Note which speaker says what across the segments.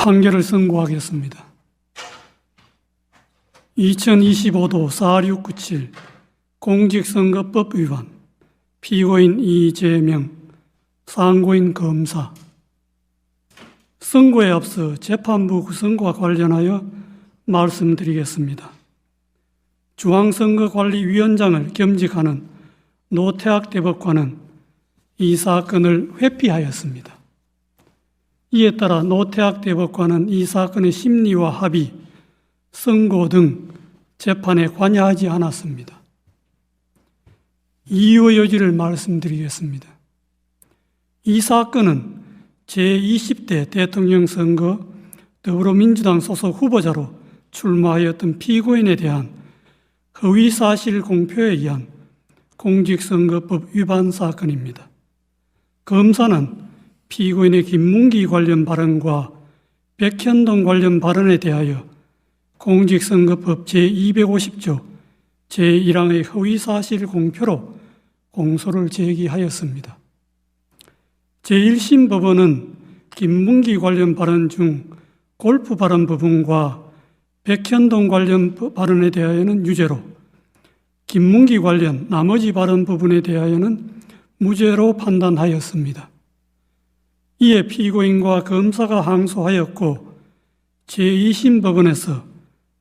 Speaker 1: 판결을 선고하겠습니다. 2025도 4697 공직선거법 위반, 피고인 이재명, 상고인 검사. 선고에 앞서 재판부 구성과 관련하여 말씀드리겠습니다. 중앙선거관리위원장을 겸직하는 노태학 대법관은 이 사건을 회피하였습니다. 이에 따라 노태학 대법관은 이 사건의 심리와 합의, 선고 등 재판에 관여하지 않았습니다. 이유의 여지를 말씀드리겠습니다. 이 사건은 제20대 대통령 선거 더불어민주당 소속 후보자로 출마하였던 피고인에 대한 허위사실 공표에 의한 공직선거법 위반 사건입니다. 검사는 피고인의 김문기 관련 발언과 백현동 관련 발언에 대하여 공직선거법 제250조 제1항의 허위사실 공표로 공소를 제기하였습니다. 제1심 법원은 김문기 관련 발언 중 골프 발언 부분과 백현동 관련 발언에 대하여는 유죄로, 김문기 관련 나머지 발언 부분에 대하여는 무죄로 판단하였습니다. 이에 피고인과 검사가 항소하였고 제2심 법원에서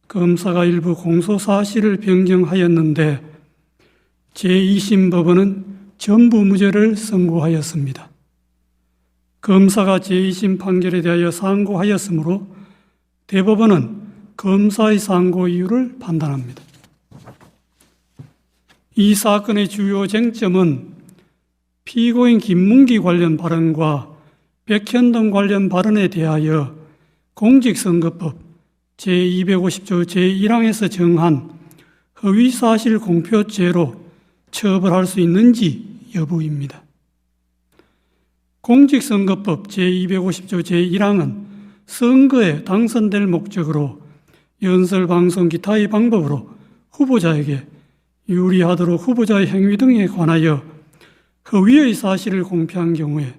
Speaker 1: 검사가 일부 공소사실을 변경하였는데 제2심 법원은 전부 무죄를 선고하였습니다. 검사가 제2심 판결에 대하여 상고하였으므로 대법원은 검사의 상고 이유를 판단합니다. 이 사건의 주요 쟁점은 피고인 김문기 관련 발언과 백현동 관련 발언에 대하여 공직선거법 제250조 제1항에서 정한 허위사실 공표죄로 처벌할 수 있는지 여부입니다. 공직선거법 제250조 제1항은 선거에 당선될 목적으로 연설방송 기타의 방법으로 후보자에게 유리하도록 후보자의 행위 등에 관하여 허위의 사실을 공표한 경우에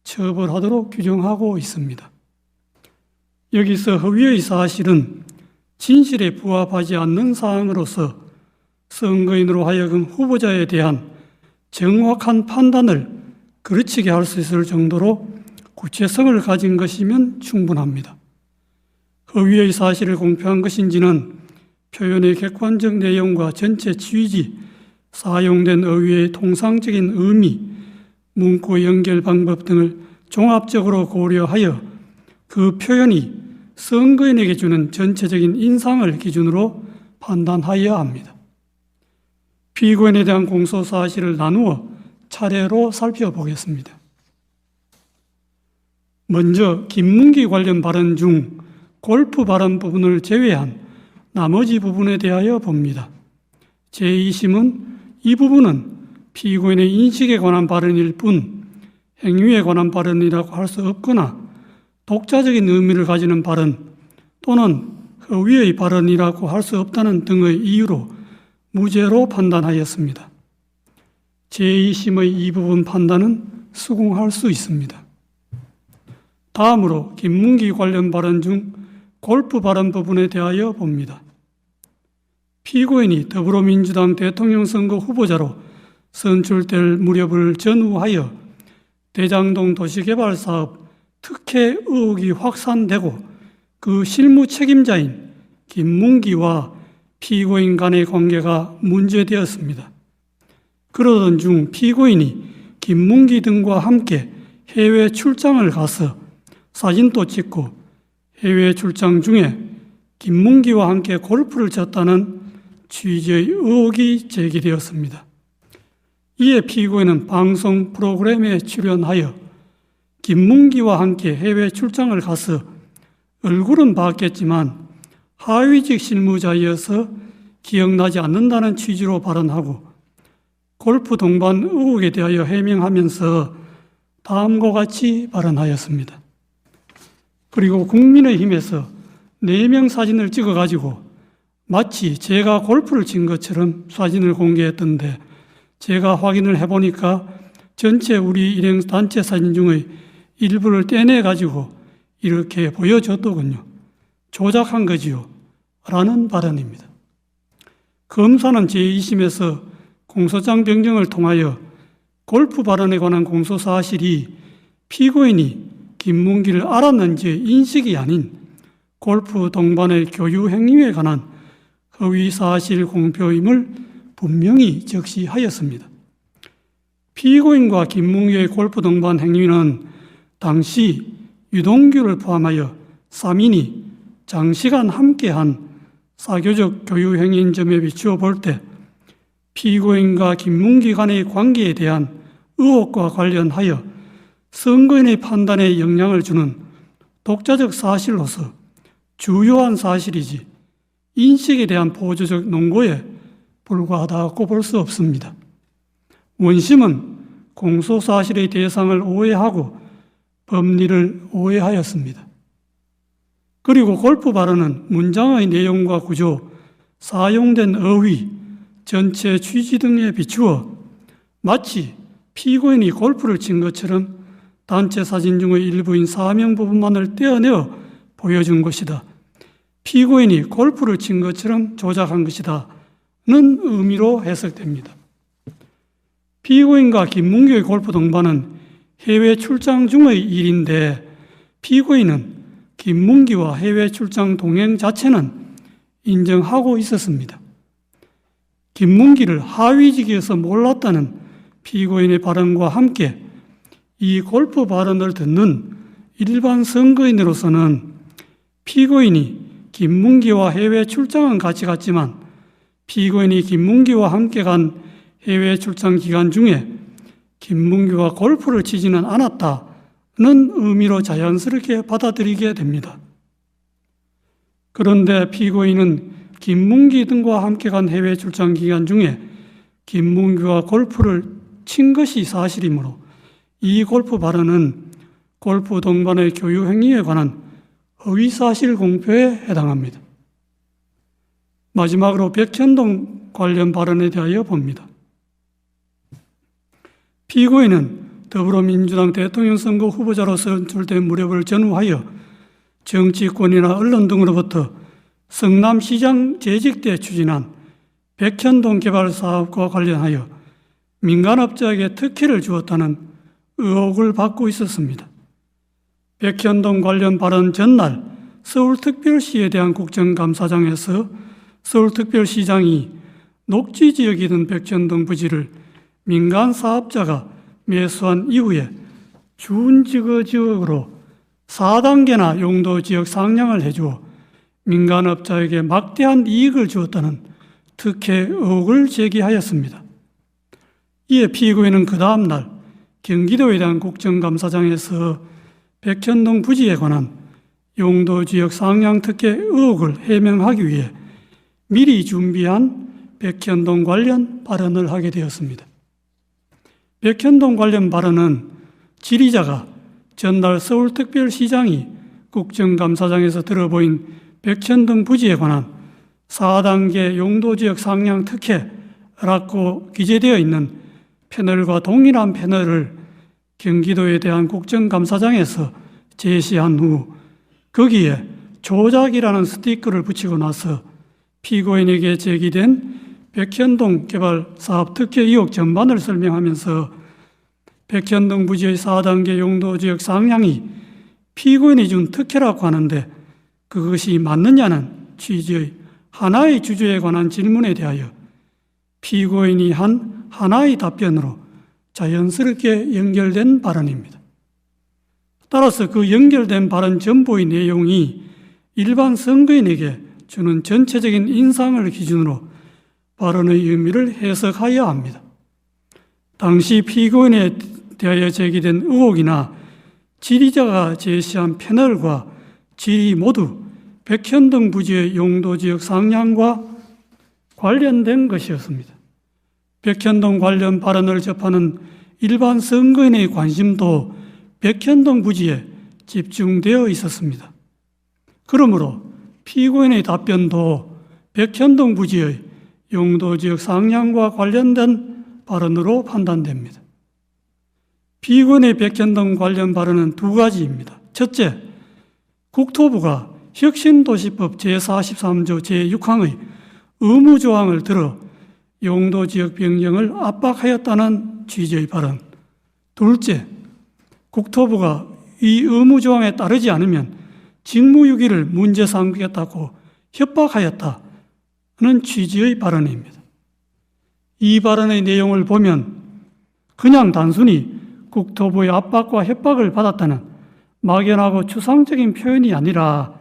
Speaker 1: 처벌하도록 규정하고 있습니다. 여기서 허위의 사실은 진실에 부합하지 않는 사항으로서 선거인으로 하여금 후보자에 대한 정확한 판단을 그르치게 할 수 있을 정도로 구체성을 가진 것이면 충분합니다. 허위의 사실을 공표한 것인지는 표현의 객관적 내용과 전체 취지, 사용된 어휘의 통상적인 의미, 문구 연결 방법 등을 종합적으로 고려하여 그 표현이 선거인에게 주는 전체적인 인상을 기준으로 판단하여야 합니다. 피고인에 대한 공소 사실을 나누어 차례로 살펴보겠습니다. 먼저 김문기 관련 발언 중 골프 발언 부분을 제외한 나머지 부분에 대하여 봅니다. 제2심은 이 부분은 피고인의 인식에 관한 발언일 뿐 행위에 관한 발언이라고 할 수 없거나 독자적인 의미를 가지는 발언 또는 허위의 발언이라고 할 수 없다는 등의 이유로 무죄로 판단하였습니다. 제2심의 이 부분 판단은 수긍할 수 있습니다. 다음으로 김문기 관련 발언 중 골프 발언 부분에 대하여 봅니다. 피고인이 더불어민주당 대통령 선거 후보자로 선출될 무렵을 전후하여 대장동 도시개발사업 특혜 의혹이 확산되고 그 실무 책임자인 김문기와 피고인 간의 관계가 문제되었습니다. 그러던 중 피고인이 김문기 등과 함께 해외 출장을 가서 사진도 찍고 해외 출장 중에 김문기와 함께 골프를 쳤다는 취지의 의혹이 제기되었습니다. 이에 피고인은 방송 프로그램에 출연하여 김문기와 함께 해외 출장을 가서 얼굴은 봤겠지만 하위직 실무자이어서 기억나지 않는다는 취지로 발언하고 골프 동반 의혹에 대하여 해명하면서 다음과 같이 발언하였습니다. 그리고 국민의힘에서 4명 사진을 찍어가지고 마치 제가 골프를 친 것처럼 사진을 공개했던데 제가 확인을 해보니까 전체 우리 일행 단체 사진 중의 일부를 떼내가지고 이렇게 보여줬더군요. 조작한 거지요. 라는 발언입니다. 검사는 제2심에서 공소장 변경을 통하여 골프 발언에 관한 공소 사실이 피고인이 김문기를 알았는지 인식이 아닌 골프 동반의 교유 행위에 관한 허위 사실 공표임을 분명히 적시하였습니다. 피고인과 김문기의 골프 동반 행위는 당시 유동규를 포함하여 3인이 장시간 함께한 사교적 교유 행위인 점에 비추어 볼 때 피고인과 김문기 간의 관계에 대한 의혹과 관련하여 선거인의 판단에 영향을 주는 독자적 사실로서 주요한 사실이지 인식에 대한 보조적 논거에 불과하다고 볼 수 없습니다. 원심은 공소사실의 대상을 오해하고 법리를 오해하였습니다. 그리고 골프 발언은 문장의 내용과 구조, 사용된 어휘, 전체 취지 등에 비추어 마치 피고인이 골프를 친 것처럼 단체 사진 중의 일부인 사명 부분만을 떼어내어 보여준 것이다. 피고인이 골프를 친 것처럼 조작한 것이다. 는 의미로 해석됩니다. 피고인과 김문기의 골프 동반은 해외 출장 중의 일인데 피고인은 김문기와 해외 출장 동행 자체는 인정하고 있었습니다. 김문기를 하위직에서 몰랐다는 피고인의 발언과 함께 이 골프 발언을 듣는 일반 선거인으로서는 피고인이 김문기와 해외 출장은 같이 갔지만 피고인이 김문기와 함께 간 해외 출장 기간 중에 김문기와 골프를 치지는 않았다는 의미로 자연스럽게 받아들이게 됩니다. 그런데 피고인은 김문기 등과 함께 간 해외 출장 기간 중에 김문기와 골프를 친 것이 사실이므로 이 골프 발언은 골프 동반의 교유 행위에 관한 허위사실 공표에 해당합니다. 마지막으로 백현동 관련 발언에 대하여 봅니다. 피고인은 더불어민주당 대통령 선거 후보자로 선출된 무렵을 전후하여 정치권이나 언론 등으로부터 성남시장 재직 때 추진한 백현동 개발 사업과 관련하여 민간업자에게 특혜를 주었다는 의혹을 받고 있었습니다. 백현동 관련 발언 전날 서울특별시에 대한 국정감사장에서 서울특별시장이 녹지지역이던 백현동 부지를 민간 사업자가 매수한 이후에 준지구지역으로 4단계나 용도지역 상향을 해주어 민간업자에게 막대한 이익을 주었다는 특혜 의혹을 제기하였습니다. 이에 피고인은 그 다음 날 경기도에 대한 국정감사장에서 백현동 부지에 관한 용도지역 상향 특혜 의혹을 해명하기 위해 미리 준비한 백현동 관련 발언을 하게 되었습니다. 백현동 관련 발언은 질의자가 전날 서울특별시장이 국정감사장에서 들어보인 백현동 부지에 관한 4단계 용도지역 상향 특혜라고 기재되어 있는 패널과 동일한 패널을 경기도에 대한 국정감사장에서 제시한 후 거기에 조작이라는 스티커를 붙이고 나서 피고인에게 제기된 백현동 개발 사업 특혜 의혹 전반을 설명하면서 백현동 부지의 4단계 용도지역 상향이 피고인이 준 특혜라고 하는데 그것이 맞느냐는 취지의 하나의 주제에 관한 질문에 대하여 피고인이 한 하나의 답변으로 자연스럽게 연결된 발언입니다. 따라서 그 연결된 발언 전부의 내용이 일반 선거인에게 주는 전체적인 인상을 기준으로 발언의 의미를 해석하여야 합니다. 당시 피고인에 대하여 제기된 의혹이나 질의자가 제시한 패널과 질의 모두 백현동 부지의 용도지역 상향과 관련된 것이었습니다. 백현동 관련 발언을 접하는 일반 선거인의 관심도 백현동 부지에 집중되어 있었습니다. 그러므로 피고인의 답변도 백현동 부지의 용도지역 상향과 관련된 발언으로 판단됩니다. 피고인의 백현동 관련 발언은 두 가지입니다. 첫째, 국토부가 혁신도시법 제43조 제6항의 의무조항을 들어 용도지역 변경을 압박하였다는 취지의 발언. 둘째, 국토부가 이 의무조항에 따르지 않으면 직무유기를 문제 삼겠다고 협박하였다는 취지의 발언입니다. 이 발언의 내용을 보면 그냥 단순히 국토부의 압박과 협박을 받았다는 막연하고 추상적인 표현이 아니라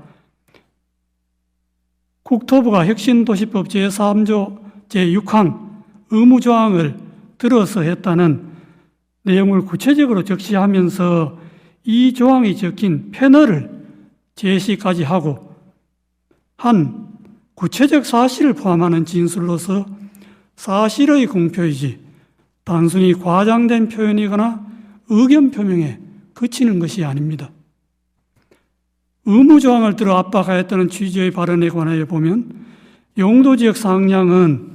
Speaker 1: 국토부가 혁신도시법 제3조 제6항 의무조항을 들어서 했다는 내용을 구체적으로 적시하면서 이 조항이 적힌 패널을 제시까지 하고 한 구체적 사실을 포함하는 진술로서 사실의 공표이지 단순히 과장된 표현이거나 의견 표명에 그치는 것이 아닙니다. 의무조항을 들어 압박하였다는 취지의 발언에 관하여 보면 용도지역 상향은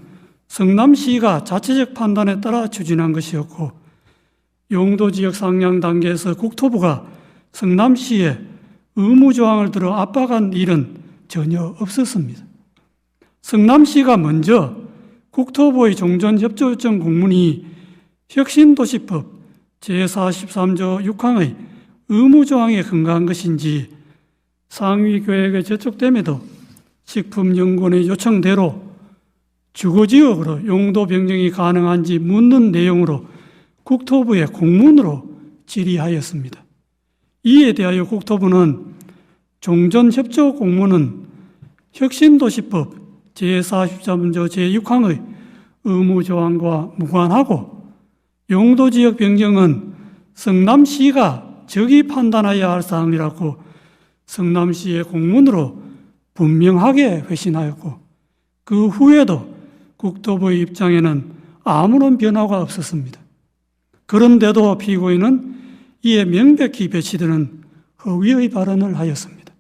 Speaker 1: 성남시가 자체적 판단에 따라 추진한 것이었고 용도지역 상향 단계에서 국토부가 성남시에 의무조항을 들어 압박한 일은 전혀 없었습니다. 성남시가 먼저 국토부의 종전협조 요청 공문이 혁신도시법 제43조 6항의 의무조항에 근거한 것인지 상위계획에 제촉됨에도 식품연구원의 요청대로 주거지역으로 용도 변경이 가능한지 묻는 내용으로 국토부에 공문으로 질의하였습니다. 이에 대하여 국토부는 종전협조 공문은 혁신도시법 제43조 제6항의 의무조항과 무관하고 용도지역 변경은 성남시가 적이 판단하여야 할 사항이라고 성남시의 공문으로 분명하게 회신하였고 그 후에도 국토부의 입장에는 아무런 변화가 없었습니다. 그런데도 피고인은 이에 명백히 배치되는 허위의 발언을 하였습니다.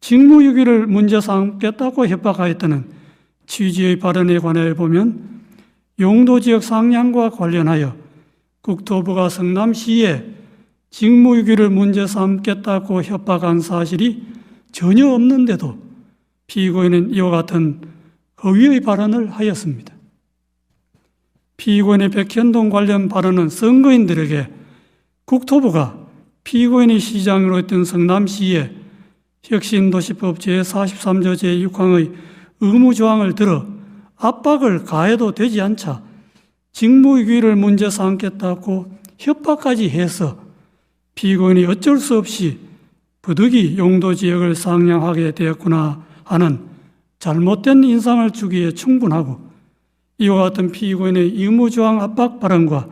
Speaker 1: 직무유기를 문제 삼겠다고 협박하였다는 취지의 발언에 관하여 보면 용도지역 상향과 관련하여 국토부가 성남시에 직무유기를 문제 삼겠다고 협박한 사실이 전혀 없는데도 피고인은 이와 같은 허위의 발언을 하였습니다. 피고인의 백현동 관련 발언은 선거인들에게 국토부가 피고인이 시장으로 했던 성남시에 혁신도시법 제43조 제6항의 의무조항을 들어 압박을 가해도 되지 않자 직무유기를 문제 삼겠다고 협박까지 해서 피고인이 어쩔 수 없이 부득이 용도지역을 상향하게 되었구나 하는 잘못된 인상을 주기에 충분하고 이와 같은 피고인의 의무조항 압박 발언과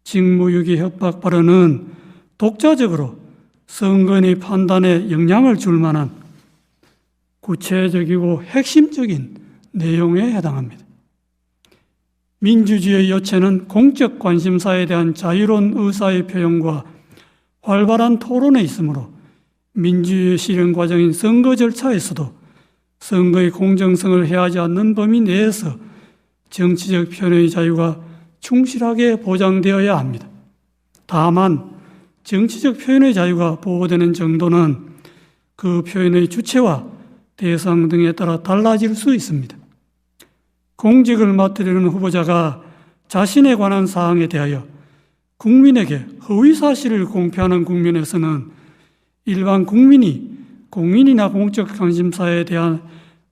Speaker 1: 직무유기 협박 발언은 독자적으로 선거인의 판단에 영향을 줄 만한 구체적이고 핵심적인 내용에 해당합니다. 민주주의의 요체는 공적 관심사에 대한 자유로운 의사의 표현과 활발한 토론에 있으므로 민주주의 실현 과정인 선거 절차에서도 선거의 공정성을 해하지 않는 범위 내에서 정치적 표현의 자유가 충실하게 보장되어야 합니다. 다만 정치적 표현의 자유가 보호되는 정도는 그 표현의 주체와 대상 등에 따라 달라질 수 있습니다. 공직을 맡으려는 후보자가 자신에 관한 사항에 대하여 국민에게 허위 사실을 공표하는 국면에서는 일반 국민이 공인이나 공적 관심사에 대한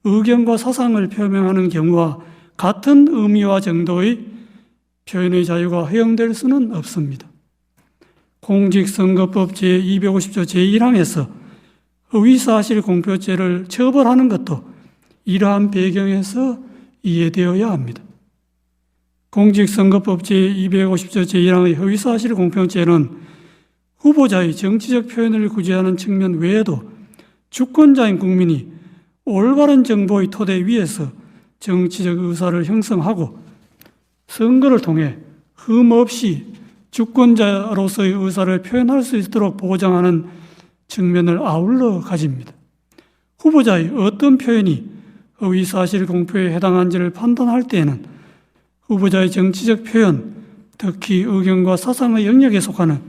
Speaker 1: 의견과 사상을 표명하는 경우와 같은 의미와 정도의 표현의 자유가 허용될 수는 없습니다. 공직선거법 제250조 제1항에서 허위사실 공표죄를 처벌하는 것도 이러한 배경에서 이해되어야 합니다. 공직선거법 제250조 제1항의 허위사실 공표죄는 후보자의 정치적 표현을 구제하는 측면 외에도 주권자인 국민이 올바른 정보의 토대 위에서 정치적 의사를 형성하고 선거를 통해 흠없이 주권자로서의 의사를 표현할 수 있도록 보장하는 측면을 아울러 가집니다. 후보자의 어떤 표현이 허위사실 공표에 해당한지를 판단할 때에는 후보자의 정치적 표현, 특히 의견과 사상의 영역에 속하는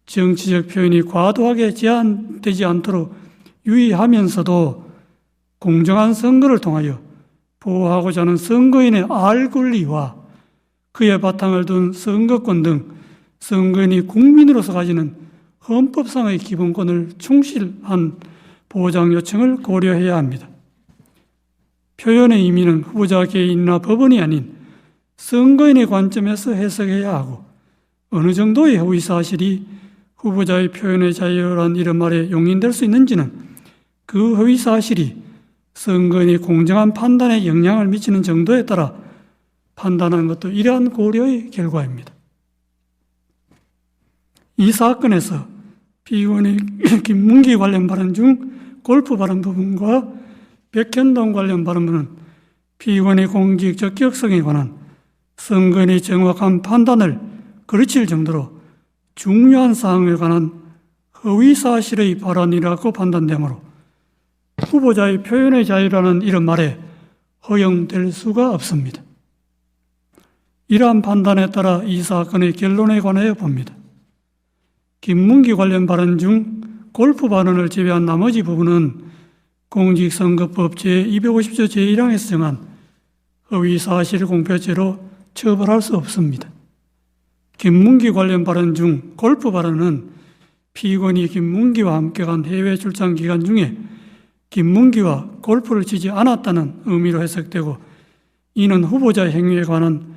Speaker 1: 정치적 표현이 과도하게 제한되지 않도록 유의하면서도 공정한 선거를 통하여 보호하고자 하는 선거인의 알 권리와 그의 바탕을 둔 선거권 등 선거인이 국민으로서 가지는 헌법상의 기본권을 충실한 보장 요청을 고려해야 합니다. 표현의 의미는 후보자 개인이나 법원이 아닌 선거인의 관점에서 해석해야 하고 어느 정도의 허위 사실이 후보자의 표현의 자유란 이런 말에 용인될 수 있는지는 그 허위 사실이 선거인의 공정한 판단에 영향을 미치는 정도에 따라 판단하는 것도 이러한 고려의 결과입니다. 이 사건에서 피고인의 김문기 관련 발언 중 골프 발언 부분과 백현동 관련 발언은 피고인의 공직 적격성에 관한 선거인의 정확한 판단을 거르칠 정도로 중요한 사항에 관한 허위 사실의 발언이라고 판단되므로 후보자의 표현의 자유라는 이런 말에 허용될 수가 없습니다. 이러한 판단에 따라 이 사건의 결론에 관하여 봅니다. 김문기 관련 발언 중 골프 발언을 제외한 나머지 부분은 공직선거법 제250조 제1항에서 정한 허위 사실 공표죄로 처벌할 수 없습니다. 김문기 관련 발언 중 골프 발언은 피고인이 김문기와 함께 간 해외 출장 기간 중에 김문기와 골프를 치지 않았다는 의미로 해석되고 이는 후보자의 행위에 관한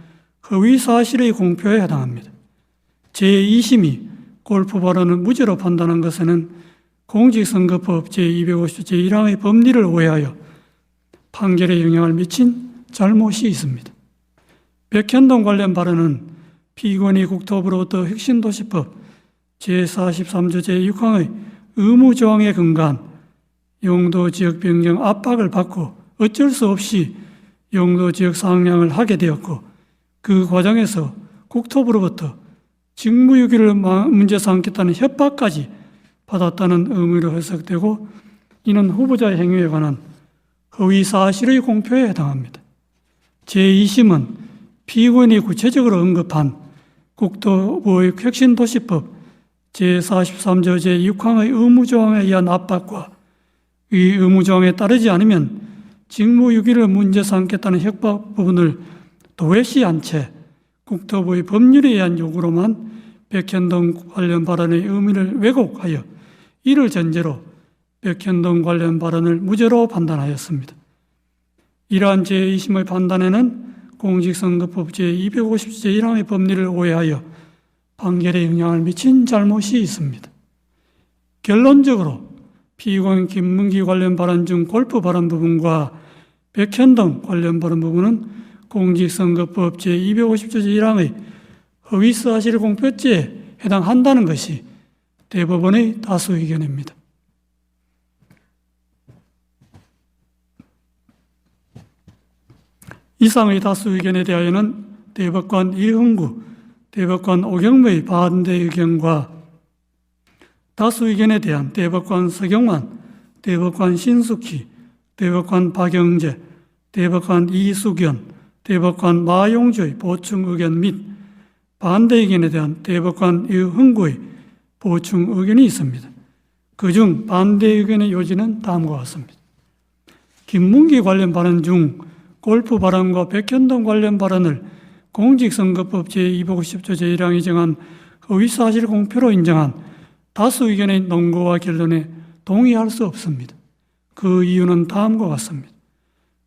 Speaker 1: 허위 사실의 공표에 해당합니다. 제2심이 골프 발언을 무죄로 판단한 것에는 공직선거법 제250조 제1항의 법리를 오해하여 판결에 영향을 미친 잘못이 있습니다. 백현동 관련 발언은 피고인이 국토부로부터 혁신도시법 제43조 제6항의 의무조항에 근거한 용도지역 변경 압박을 받고 어쩔 수 없이 용도지역 상향을 하게 되었고 그 과정에서 국토부로부터 직무유기를 문제 삼겠다는 협박까지 받았다는 의미로 해석되고 이는 후보자의 행위에 관한 허위 사실의 공표에 해당합니다. 제2심은 피고인이 구체적으로 언급한 국토부의 혁신도시법 제43조 제6항의 의무조항에 의한 압박과 이 의무조항에 따르지 않으면 직무유기를 문제 삼겠다는 협박 부분을 도외시한 채 국토부의 법률에 의한 요구로만 백현동 관련 발언의 의미를 왜곡하여 이를 전제로 백현동 관련 발언을 무죄로 판단하였습니다. 이러한 제2심의 판단에는 공직선거법 제250조 제1항의 법리를 오해하여 판결에 영향을 미친 잘못이 있습니다. 결론적으로 피고인 김문기 관련 발언 중 골프 발언 부분과 백현동 관련 발언 부분은 공직선거법 제250조 제1항의 허위사실 공표죄에 해당한다는 것이 대법원의 다수 의견입니다. 이상의 다수 의견에 대하여는 대법관 이흥구, 대법관 오경무의 반대 의견과 다수 의견에 대한 대법관 서경환, 대법관 신숙희, 대법관 박영재, 대법관 이수견, 대법관 마용주의 보충 의견 및 반대 의견에 대한 대법관 이흥구의 보충 의견이 있습니다. 그중 반대 의견의 요지는 다음과 같습니다. 김문기 관련 발언 중 골프 발언과 백현동 관련 발언을 공직선거법 제250조 제1항이 정한 허위사실 공표로 인정한 다수 의견의 논거와 결론에 동의할 수 없습니다. 그 이유는 다음과 같습니다.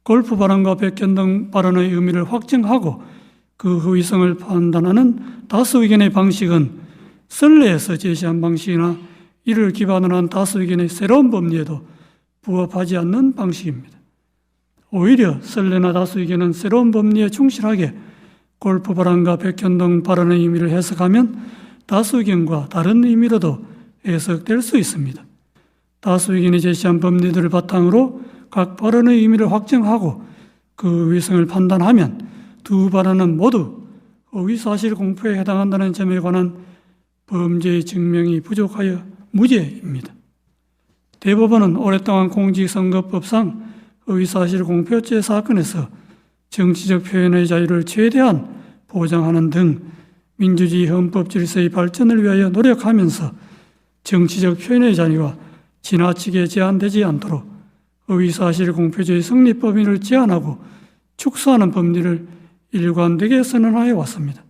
Speaker 1: 골프 발언과 백현동 발언의 의미를 확정하고 그 허위성을 판단하는 다수 의견의 방식은 선례에서 제시한 방식이나 이를 기반으로 한 다수 의견의 새로운 법리에도 부합하지 않는 방식입니다. 오히려 선례나 다수 의견은 새로운 법리에 충실하게 골프 발언과 백현동 발언의 의미를 해석하면 다수 의견과 다른 의미로도 해석될 수 있습니다. 다수 의견이 제시한 법리들을 바탕으로 각 발언의 의미를 확정하고 그 위성을 판단하면 두 발언은 모두 허위사실 공표에 해당한다는 점에 관한 범죄의 증명이 부족하여 무죄입니다. 대법원은 오랫동안 공직선거법상 허위사실 공표죄 사건에서 정치적 표현의 자유를 최대한 보장하는 등 민주주의 헌법 질서의 발전을 위하여 노력하면서 정치적 표현의 자유가 지나치게 제한되지 않도록 허위사실 공표죄의 성립 범위를 제한하고 축소하는 법리를 일관되게 선언하여 왔습니다.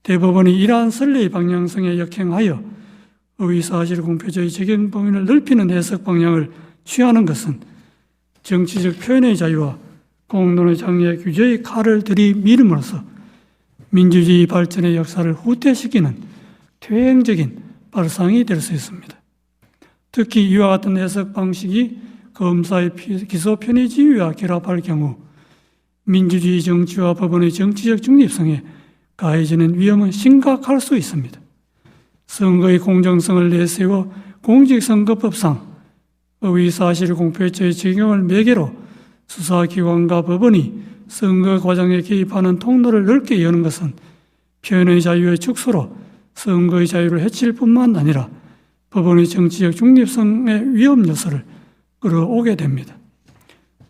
Speaker 1: 대법원이 이러한 선례의 방향성에 역행하여 허위사실 공표죄의 적용 범위를 넓히는 해석 방향을 취하는 것은 정치적 표현의 자유와 공론의 장애 규제의 칼을 들이밀음으로써 민주주의 발전의 역사를 후퇴시키는 퇴행적인 발상이 될 수 있습니다. 특히 이와 같은 해석 방식이 검사의 기소 편의 지위와 결합할 경우 민주주의 정치와 법원의 정치적 중립성에 가해지는 위험은 심각할 수 있습니다. 선거의 공정성을 내세워 공직선거법상 허위사실 공표죄의 적용을 매개로 수사기관과 법원이 선거 과정에 개입하는 통로를 넓게 여는 것은 표현의 자유의 축소로 선거의 자유를 해칠 뿐만 아니라 법원의 정치적 중립성의 위험 요소를 끌어오게 됩니다.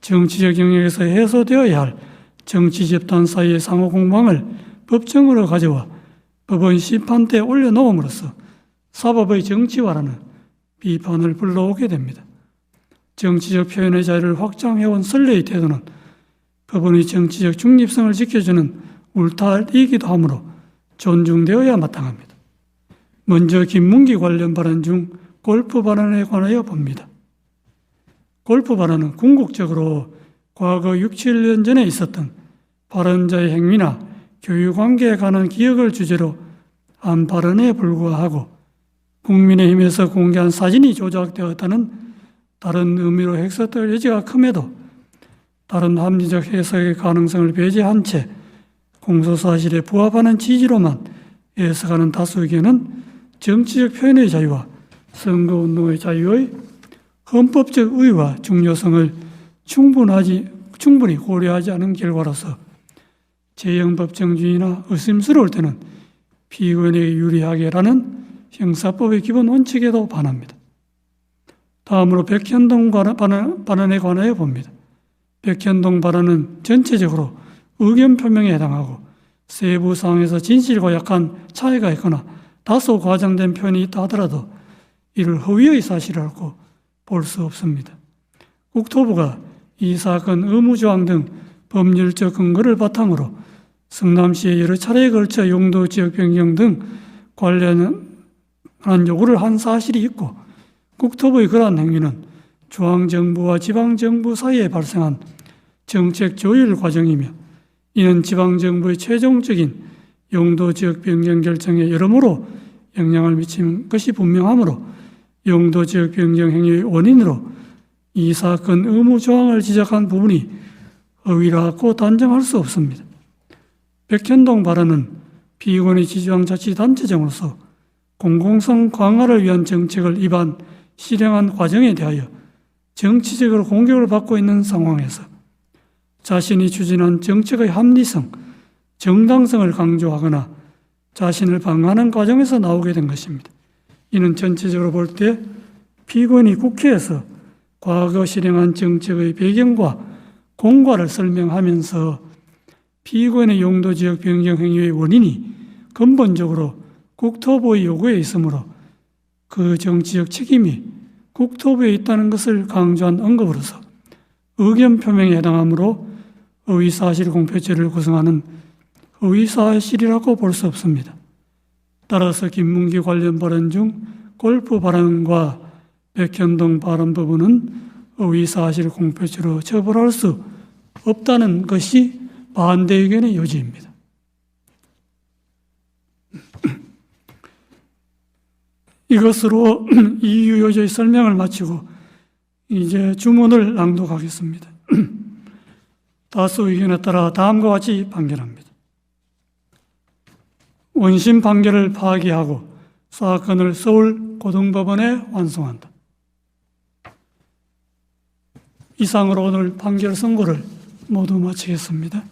Speaker 1: 정치적 영역에서 해소되어야 할 정치 집단 사이의 상호 공방을 법정으로 가져와 법원 심판대에 올려놓음으로써 사법의 정치화라는 비판을 불러오게 됩니다. 정치적 표현의 자유를 확장해온 선례의 태도는 법원의 정치적 중립성을 지켜주는 울타리이기도 하므로 존중되어야 마땅합니다. 먼저 김문기 관련 발언 중 골프 발언에 관하여 봅니다. 골프 발언은 궁극적으로 과거 6, 7년 전에 있었던 발언자의 행위나 교육관계에 관한 기억을 주제로 한 발언에 불과하고 국민의힘에서 공개한 사진이 조작되었다는 다른 의미로 해석될 여지가 큼에도 다른 합리적 해석의 가능성을 배제한 채 공소사실에 부합하는 취지로만 해석하는 다수 의견은 정치적 표현의 자유와 선거운동의 자유의 헌법적 의의와 중요성을 충분히 고려하지 않은 결과로서 재형법정주의나 의심스러울 때는 피고인에게 유리하게라는 형사법의 기본 원칙에도 반합니다. 다음으로 백현동 발언에 관하여 봅니다. 백현동 발언은 전체적으로 의견 표명에 해당하고 세부 사항에서 진실과 약간 차이가 있거나 다소 과장된 표현이 있다 하더라도 이를 허위의 사실이라고 볼 수 없습니다. 국토부가 이 사건 의무조항 등 법률적 근거를 바탕으로 성남시에 여러 차례에 걸쳐 용도 지역 변경 등 관련한 요구를 한 사실이 있고 국토부의 그러한 행위는 중앙정부와 지방정부 사이에 발생한 정책 조율 과정이며 이는 지방정부의 최종적인 용도 지역 변경 결정에 여러모로 영향을 미친 것이 분명하므로 용도 지역 변경 행위의 원인으로 이 사건 의무 조항을 지적한 부분이 허위라고 단정할 수 없습니다. 백현동 발언은 피고인의 지방자치단체장으로서 공공성 강화를 위한 정책을 실행한 과정에 대하여 정치적으로 공격을 받고 있는 상황에서 자신이 추진한 정책의 합리성, 정당성을 강조하거나 자신을 방어하는 과정에서 나오게 된 것입니다. 이는 전체적으로 볼 때 피고인이 국회에서 과거 실행한 정책의 배경과 공과를 설명하면서 피고인의 용도지역 변경 행위의 원인이 근본적으로 국토부의 요구에 있으므로 그 정치적 책임이 국토부에 있다는 것을 강조한 언급으로서 의견 표명에 해당하므로 허위사실 공표죄를 구성하는 허위사실이라고 볼 수 없습니다. 따라서 김문기 관련 발언 중 골프 발언과 백현동 발언 부분은 허위사실 공표죄로 처벌할 수 없다는 것이 반대 의견의 요지입니다. 이것으로 이유 요지의 설명을 마치고 이제 주문을 낭독하겠습니다. 다수 의견에 따라 다음과 같이 판결합니다. 원심 판결을 파기하고 사건을 서울고등법원에 완송한다. 이상으로 오늘 판결 선고를 모두 마치겠습니다.